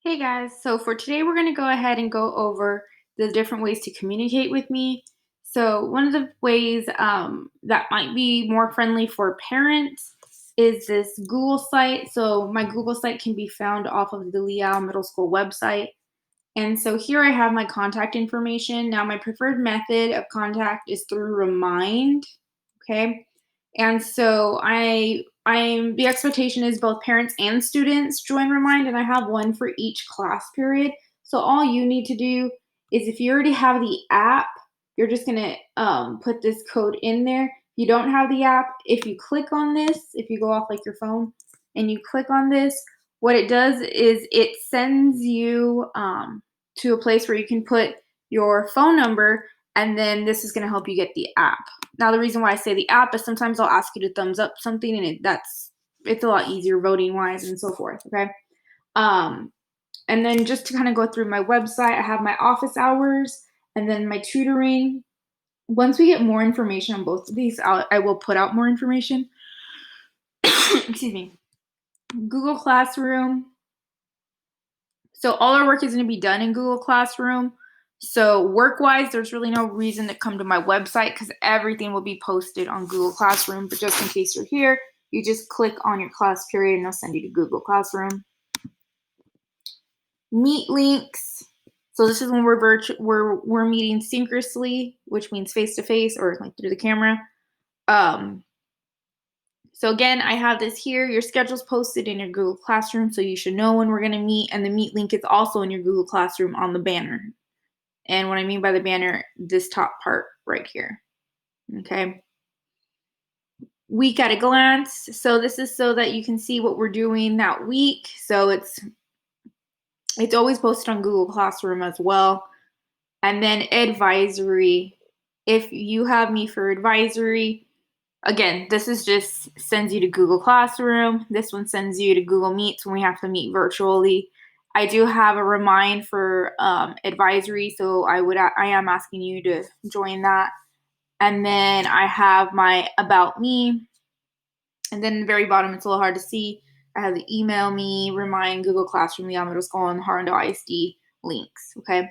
Hey guys, so for today we're going to go ahead and go over the different ways to communicate with me. So one of the ways that might be more friendly for parents is this Google site. So my Google site can be found off of the Leal Middle School website. And so here I have my contact information. Now my preferred method of contact is through Remind. Okay. And so I'm the expectation is both parents and students join Remind, and I have one for each class period. So all you need to do is if you already have the app, you're just gonna put this code in there. If you don't have the app, if you click on this, if you go off like your phone and you click on this, what it does is it sends you to a place where you can put your phone number, and then this is going to help you get the app. Now, the reason why I say the app is sometimes I'll ask you to thumbs up something, and it's a lot easier voting wise and so forth. Okay. Um, and then just to kind of go through my website, I have my office hours and then my tutoring. Once we get more information on both of these, I will put out more information. Excuse me. Google Classroom. So all our work is going to be done in Google Classroom. So work-wise, there's really no reason to come to my website because everything will be posted on Google Classroom. But just in case you're here, you just click on your class period and it'll send you to Google Classroom. Meet links. So this is when we're meeting synchronously, which means face-to-face or like through the camera. So again, I have this here. Your schedule's posted in your Google Classroom, so you should know when we're going to meet. And the meet link is also in your Google Classroom on the banner. And what I mean by the banner, this top part right here. Okay. Week at a glance. So this is so that you can see what we're doing that week. So it's always posted on Google Classroom as well. And then advisory. If you have me for advisory, again, this is just sends you to Google Classroom. This one sends you to Google Meets when we have to meet virtually. I do have a remind for advisory, so I am asking you to join that. And then I have my about me. And then at the very bottom, it's a little hard to see. I have the email me, remind, Google Classroom, Leal Middle School, and Harlandale ISD links. Okay.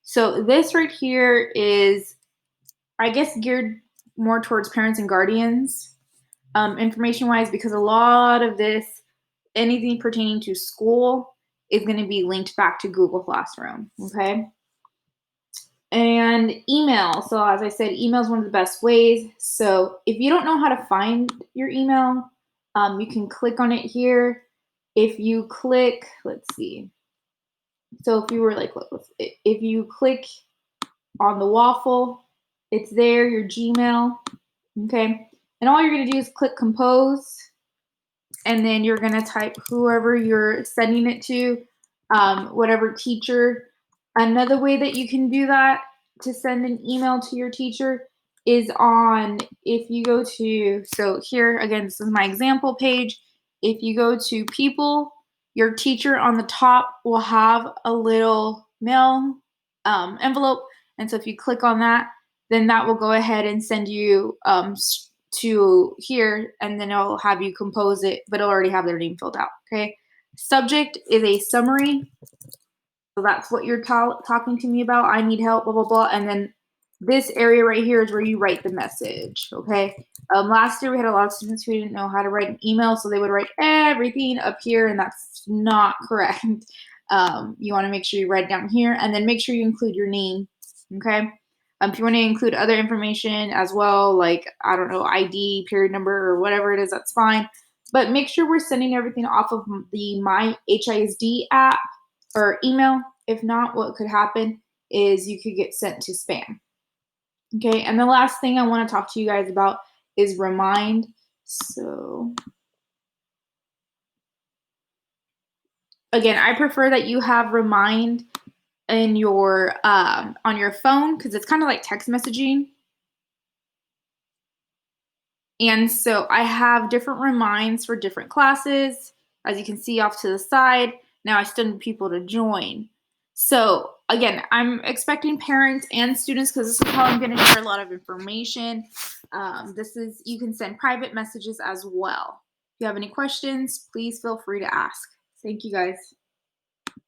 So this right here is, I guess, geared more towards parents and guardians, information wise, because a lot of this, anything pertaining to school, is going to be linked back to Google Classroom. Okay. And email. So as I said, email is one of the best ways. So if you don't know how to find your email, you can click on it here. If you click, let's see. So if you were like, if you click on the waffle, it's there, your Gmail. Okay. And all you're going to do is click compose. And then you're going to type whoever you're sending it to, whatever teacher. Another way that you can do that to send an email to your teacher is on, if you go to, so here again, this is my example page. If you go to people, your teacher on the top will have a little mail envelope. And so if you click on that, then that will go ahead and send you to here, and then it'll have you compose it, but it'll already have their name filled out. Okay. Subject is a summary. So that's what you're talking to me about. I need help, blah, blah, blah. And then this area right here is where you write the message. Okay. Last year we had a lot of students who didn't know how to write an email, so they would write everything up here, and that's not correct. You want to make sure you write it down here, and then make sure you include your name. Okay. If you want to include other information as well, like, I don't know, ID, period number, or whatever it is, that's fine. But make sure we're sending everything off of the My HISD app or email. If not, what could happen is you could get sent to spam. Okay, and the last thing I want to talk to you guys about is Remind. So again, I prefer that you have Remind in your on your phone because it's kind of like text messaging. And so I have different reminds for different classes. As you can see off to the side, now I still need people to join. So again, I'm expecting parents and students because this is how I'm going to share a lot of information. You can send private messages as well. If you have any questions, please feel free to ask. Thank you guys.